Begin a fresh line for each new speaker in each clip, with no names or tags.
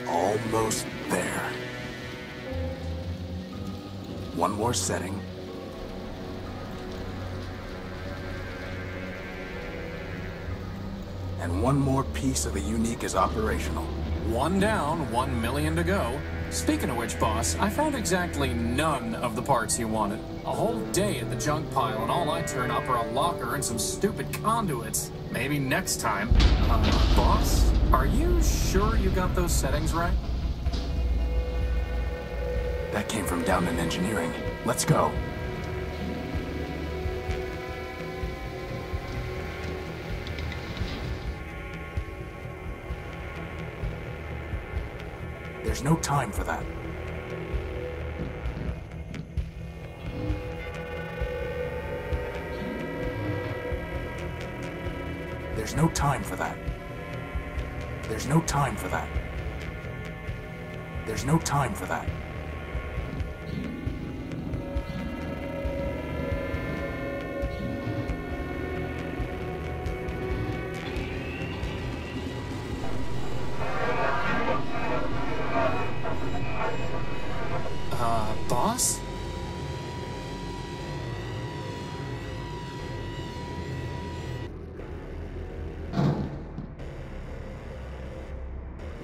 Almost there. One more setting. And one more piece of the unique is operational.
One down, 1 million to go. Speaking of which, boss, I found exactly none of the parts you wanted. A whole day at the junk pile, and all I turn up are a locker and some stupid conduits. Maybe next time. Boss, are you sure you got those settings right?
That came from down in engineering. Let's go. There's no time for that. There's no time for that. There's no time for that. There's no time for that.
Boss?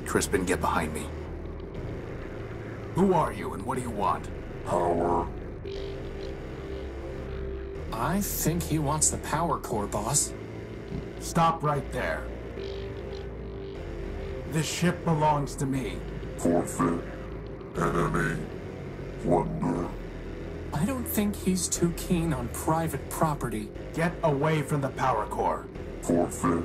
Crispin, get behind me. Who are you and what do you want?
Power.
I think he wants the power core, boss.
Stop right there. This ship belongs to me.
Forfeit. Enemy. Plunder.
I don't think he's too keen on private property.
Get away from the power core.
Forfeit.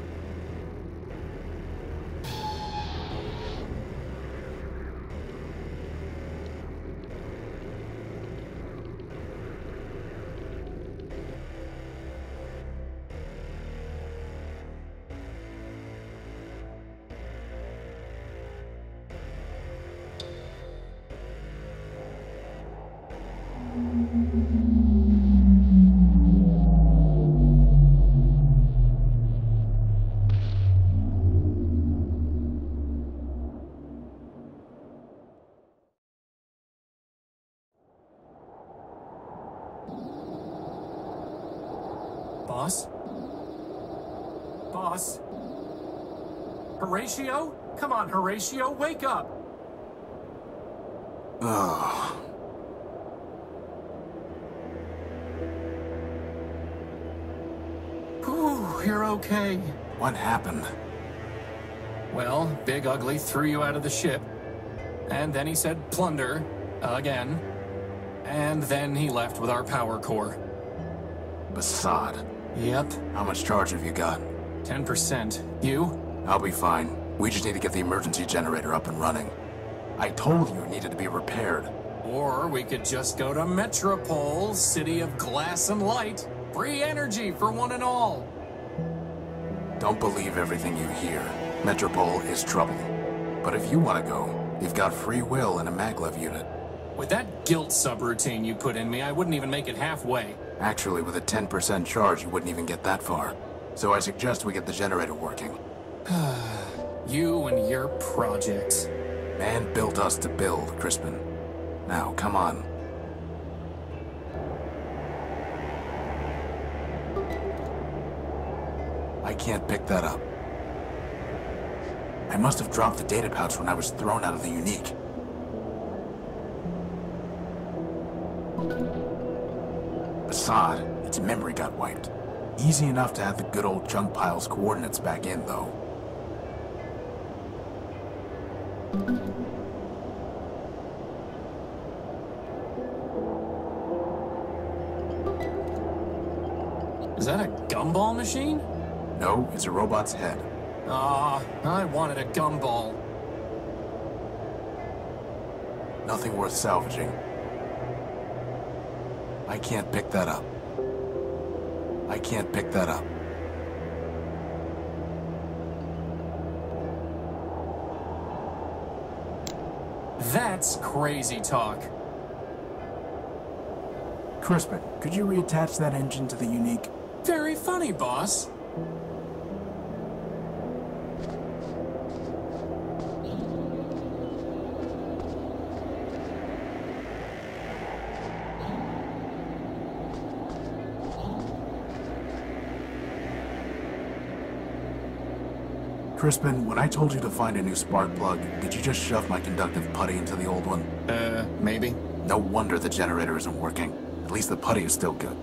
Boss? Boss? Horatio? Come on, Horatio, wake up!
Ugh.
Whew, you're okay.
What happened?
Well, Big Ugly threw you out of the ship. And then he said plunder, again. And then he left with our power core.
Basad.
Yep,
How much charge have you got?
10%. You?
I'll be fine. We just need to get the emergency generator up and running. I told you it needed to be repaired.
Or we could just go to Metropole, city of glass and light. Free energy for one and all.
Don't believe everything you hear. Metropole is trouble. But if you want to go, you've got free will and a maglev unit.
With that guilt subroutine you put in me, I wouldn't even make it halfway.
Actually, with a 10% charge, you wouldn't even get that far. So I suggest we get the generator working.
You and your projects.
Man built us to build, Crispin. Now, come on. I can't pick that up. I must have dropped the data pouch when I was thrown out of the unique. Assad, its memory got wiped. Easy enough to have the good old junk pile's coordinates back in, though.
Is that a gumball machine?
No, it's a robot's head.
Ah, I wanted a gumball.
Nothing worth salvaging. I can't pick that up. I can't pick that up.
That's crazy talk.
Crispin, could you reattach that engine to the unique?
Very funny, boss.
Crispin, when I told you to find a new spark plug, did you just shove my conductive putty into the old one?
Maybe.
No wonder the generator isn't working. At least the putty is still good.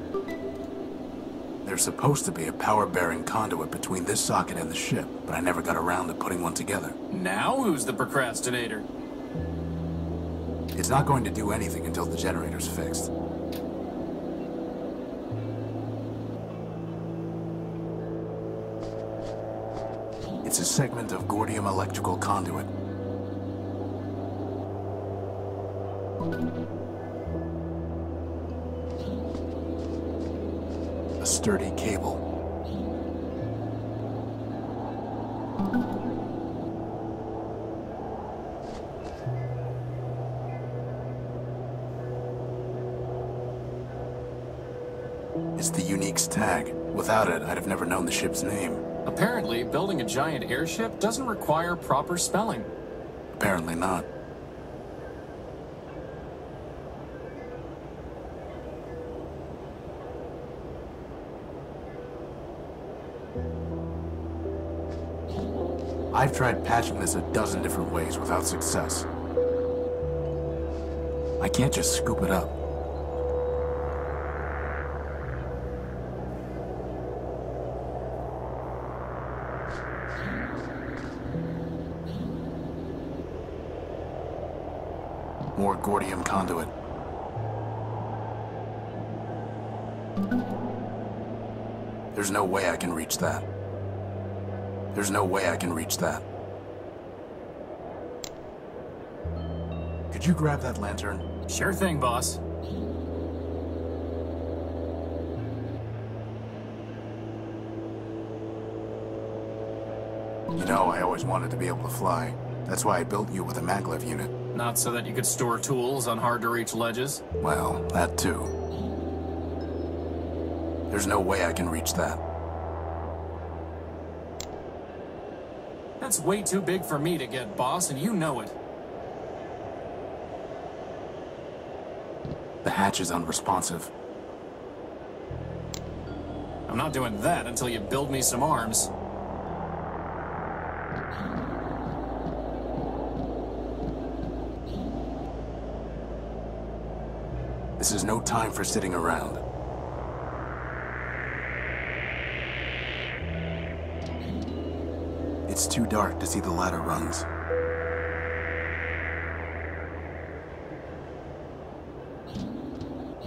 There's supposed to be a power-bearing conduit between this socket and the ship, but I never got around to putting one together.
Now who's the procrastinator?
It's not going to do anything until the generator's fixed. It's a segment of Gordium electrical conduit. A sturdy cable. It's the Unique's tag. Without it, I'd have never known the ship's name.
Apparently, building a giant airship doesn't require proper spelling.
Apparently not. I've tried patching this a dozen different ways without success. I can't just scoop it up. More Gordium conduit. There's no way I can reach that. There's no way I can reach that. Could you grab that lantern?
Sure thing, boss.
You know, I always wanted to be able to fly. That's why I built you with a maglev unit.
Not so that you could store tools on hard-to-reach ledges?
Well, that too. There's no way I can reach that.
That's way too big for me to get, boss, and you know it.
The hatch is unresponsive.
I'm not doing that until you build me some arms.
This is no time for sitting around. It's too dark to see the ladder rungs.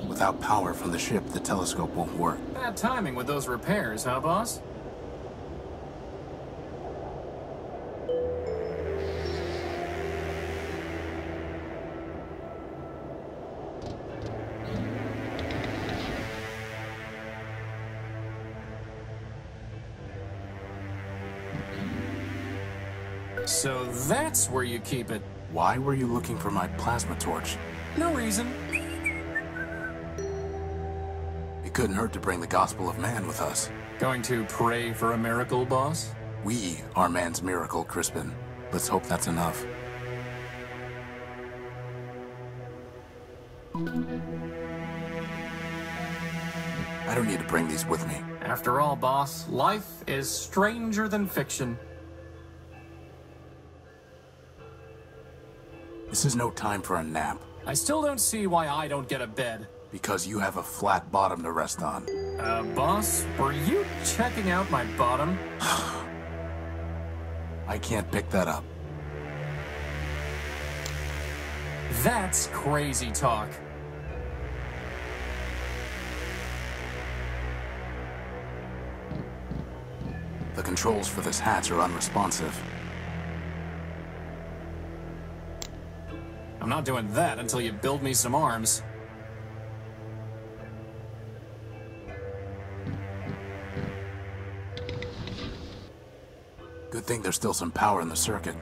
Without power from the ship, the telescope won't work.
Bad timing with those repairs, huh, boss? So that's where you keep it.
Why were you looking for my plasma torch?
No reason.
It couldn't hurt to bring the gospel of man with us.
Going to pray for a miracle, boss?
We are man's miracle, Crispin. Let's hope that's enough. I don't need to bring these with me.
After all, boss, life is stranger than fiction.
This is no time for a nap.
I still don't see why I don't get a bed.
Because you have a flat bottom to rest on.
Boss, were you checking out my bottom?
I can't pick that up.
That's crazy talk.
The controls for this hatch are unresponsive.
I'm not doing that until you build me some arms.
Good thing there's still some power in the circuit.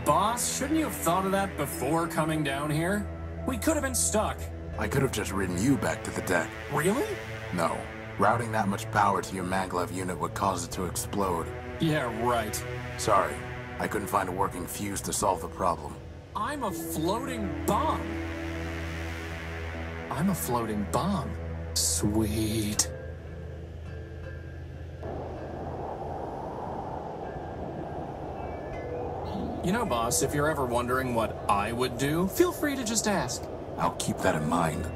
Boss, shouldn't you have thought of that before coming down here? We could have been stuck.
I could have just ridden you back to the deck.
Really?
No. Routing that much power to your maglev unit would cause it to explode.
Yeah, right.
Sorry. I couldn't find a working fuse to solve the problem.
I'm a floating bomb. I'm a floating bomb. Sweet. You know, boss, if you're ever wondering what I would do, feel free to just ask.
I'll keep that in mind.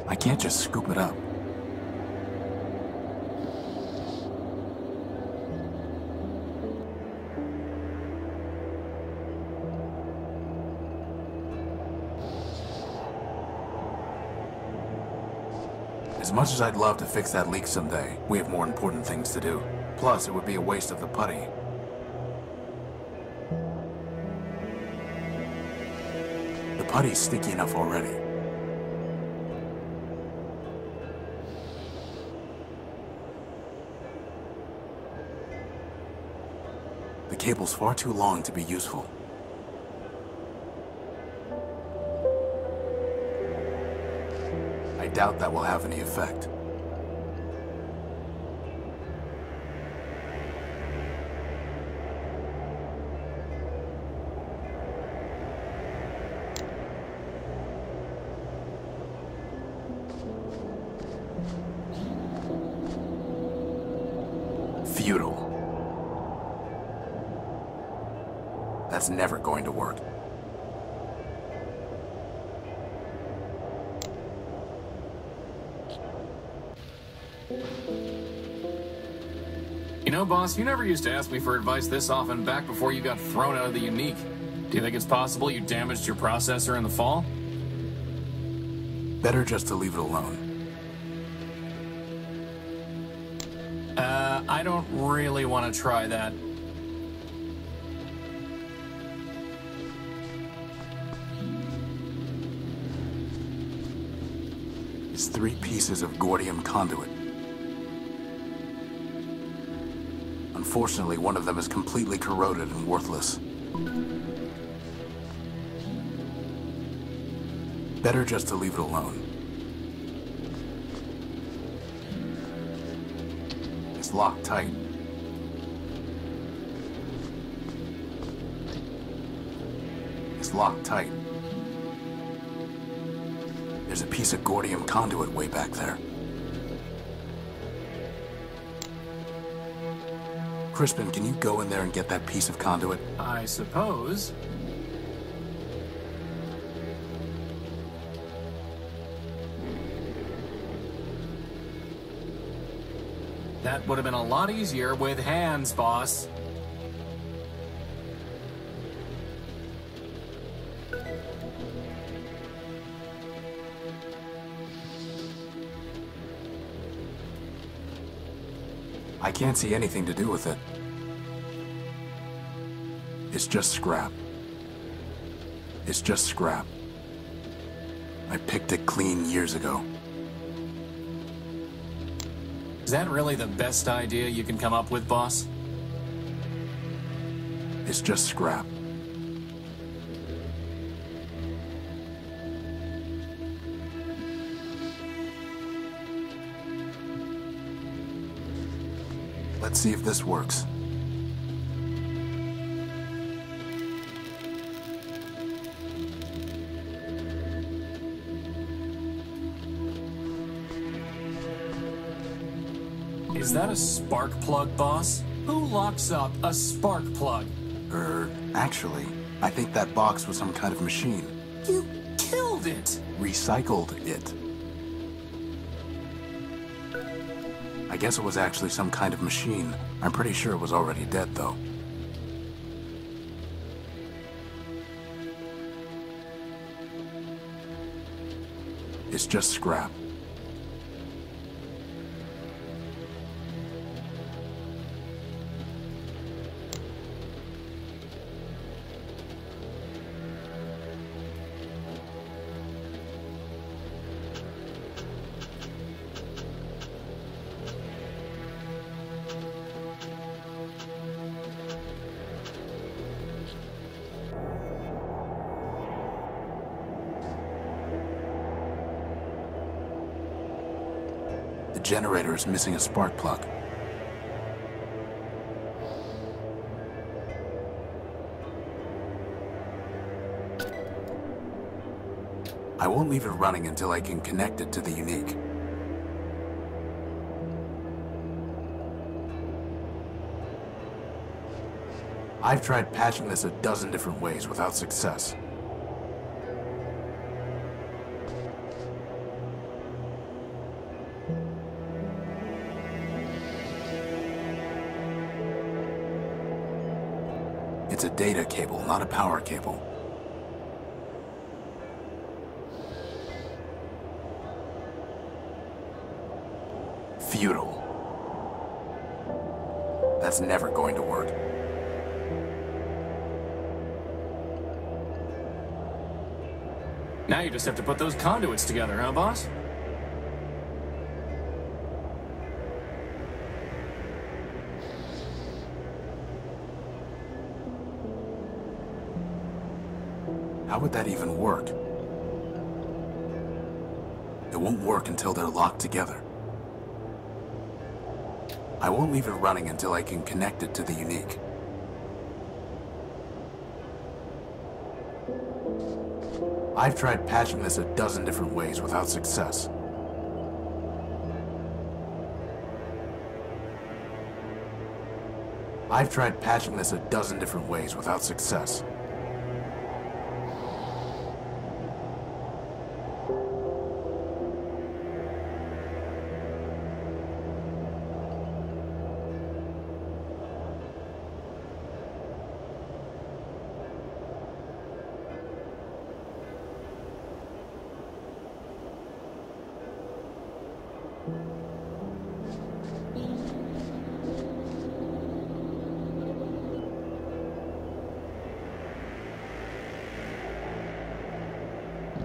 I can't just scoop it up. As much as I'd love to fix that leak someday, we have more important things to do. Plus, it would be a waste of the putty. The putty's sticky enough already. The cable's far too long to be useful. I doubt that will have any effect. Futile. That's never going to work.
You know, boss, you never used to ask me for advice this often back before you got thrown out of the Unique. Do you think it's possible you damaged your processor in the fall?
Better just to leave it alone.
I don't really want to try that.
It's 3 pieces of Gordium conduit. Unfortunately, one of them is completely corroded and worthless. Better just to leave it alone. It's locked tight. It's locked tight. There's a piece of Gordium conduit way back there. Crispin, can you go in there and get that piece of conduit?
I suppose. That would have been a lot easier with hands, boss.
I can't see anything to do with it. It's just scrap. It's just scrap. I picked it clean years ago.
Is that really the best idea you can come up with, boss?
It's just scrap. Let's see if this works.
Is that a spark plug, boss? Who locks up a spark plug?
Actually, I think that box was some kind of machine.
You killed it!
Recycled it. I guess it was actually some kind of machine. I'm pretty sure it was already dead, though. It's just scrap. generator is missing a spark plug. I won't leave it running until I can connect it to the unique. I've tried patching this a dozen different ways without success. It's a data cable, not a power cable. Futile. That's never going to work.
Now you just have to put those conduits together, huh, boss?
How would that even work? It won't work until they're locked together. I won't leave it running until I can connect it to the unique. I've tried patching this a dozen different ways without success. I've tried patching this a dozen different ways without success.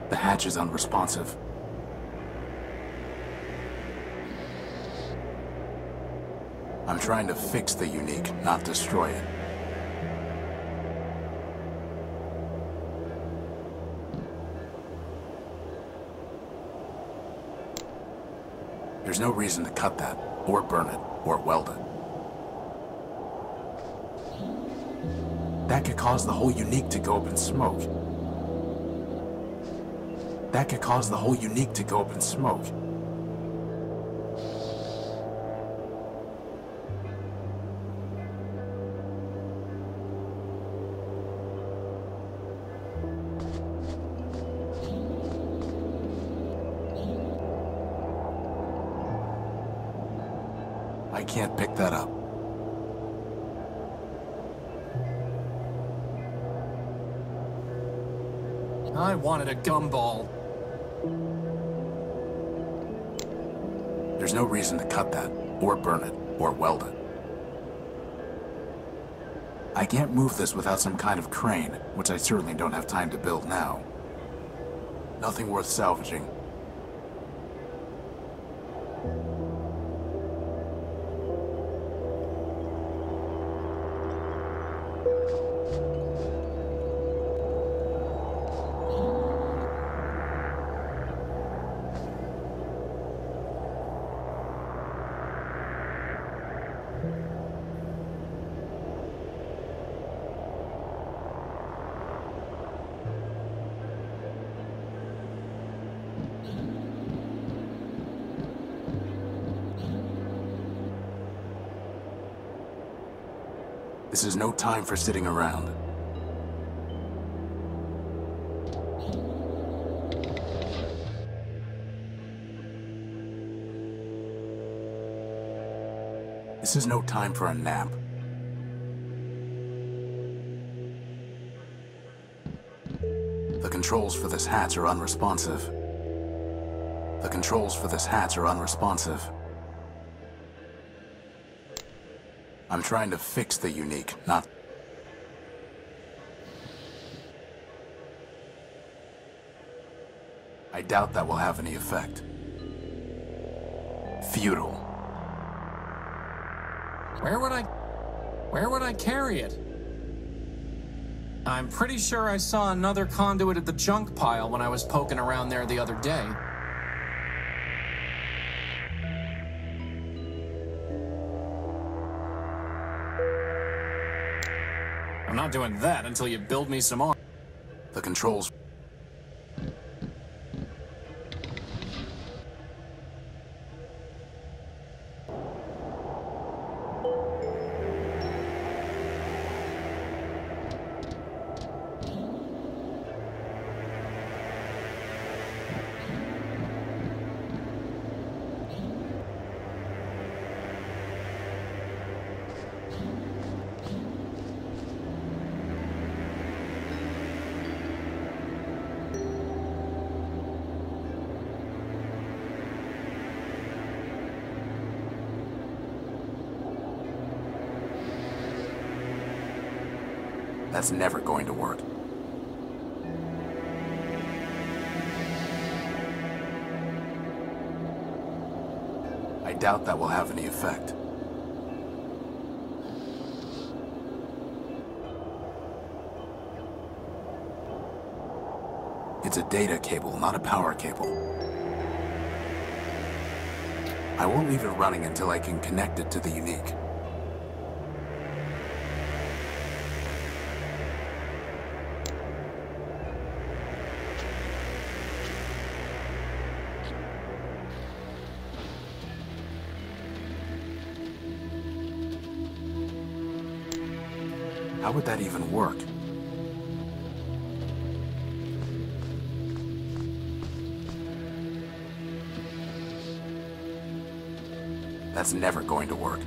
The hatch is unresponsive. I'm trying to fix the unique, not destroy it. There's no reason to cut that, or burn it, or weld it. That could cause the whole unique to go up in smoke. That could cause the whole unique to go up in smoke. I can't pick that up.
I wanted a gumball.
There's no reason to cut that, or burn it, or weld it. I can't move this without some kind of crane, which I certainly don't have time to build now. Nothing worth salvaging. This is no time for sitting around. This is no time for a nap. The controls for this hatch are unresponsive. The controls for this hatch are unresponsive. I'm trying to fix the unique, not... I doubt that will have any effect. Futile.
Where would I carry it? I'm pretty sure I saw another conduit at the junk pile when I was poking around there the other day. not doing that until you build me some more.
The controls... That's never going to work. I doubt that will have any effect. It's a data cable, not a power cable. I won't leave it running until I can connect it to the unique. How would that even work? That's never going to work.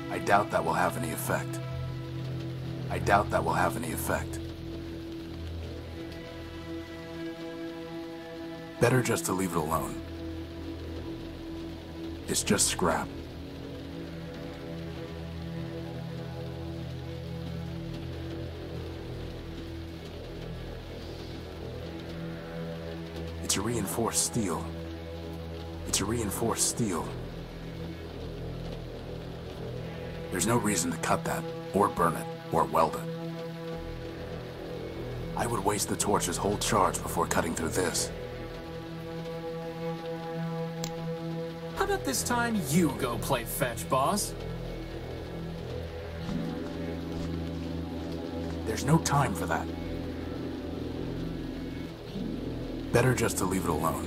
I doubt that will have any effect. I doubt that will have any effect. Better just to leave it alone. It's just scrap. It's a reinforced steel. It's a reinforced steel. There's no reason to cut that, or burn it, or weld it. I would waste the torch's whole charge before cutting through this.
How about this time you go play fetch, boss?
There's no time for that. Better just to leave it alone.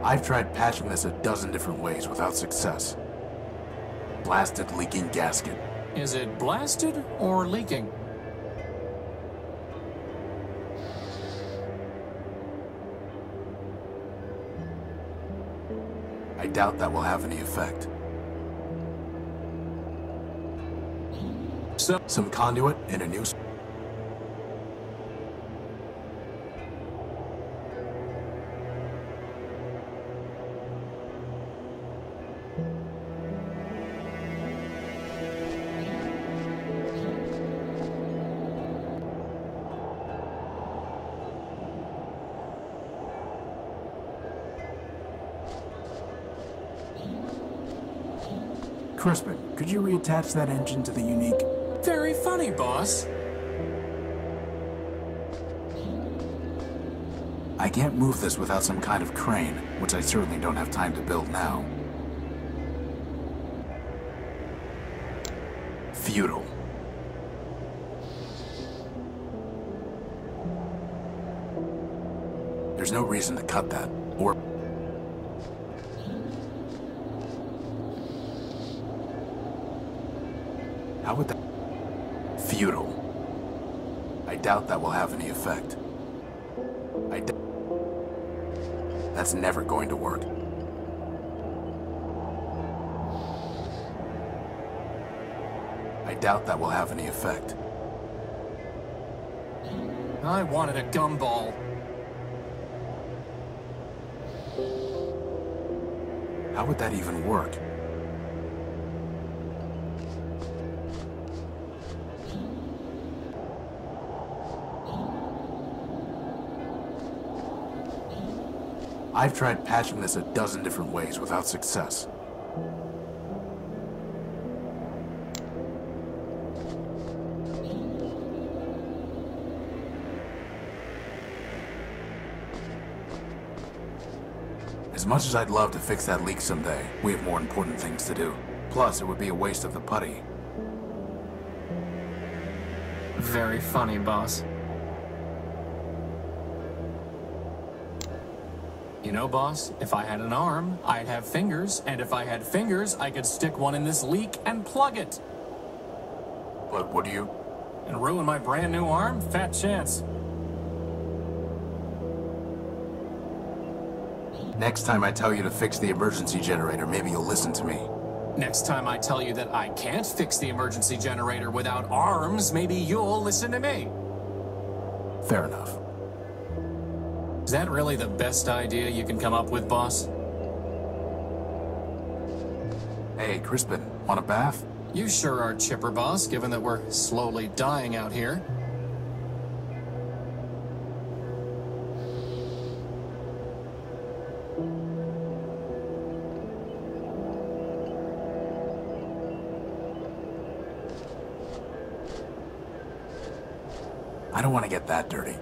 I've tried patching this a dozen different ways without success. Blasted leaking gasket.
Is it blasted or leaking?
I doubt that will have any effect. Some conduit and a new... Crispin, could you reattach that engine to the unique?
Very funny, boss.
I can't move this without some kind of crane, which I certainly don't have time to build now. Futile. There's no reason to cut that, or... How would that... Futile. I doubt that will have any effect. That's never going to work. I doubt that will have any effect.
I wanted a gumball.
How would that even work? I've tried patching this a dozen different ways without success. As much as I'd love to fix that leak someday, we have more important things to do. Plus, it would be a waste of the putty.
Very funny, boss. You know, boss, if I had an arm, I'd have fingers, and if I had fingers, I could stick one in this leak and plug it.
But would you?
And ruin my brand new arm? Fat chance.
Next time I tell you to fix the emergency generator, maybe you'll listen to me.
Next time I tell you that I can't fix the emergency generator without arms, maybe you'll listen to me.
Fair enough.
Is that really the best idea you can come up with, boss?
Hey, Crispin, want a bath?
You sure are chipper, boss, given that we're slowly dying out here.
I don't want to get that dirty.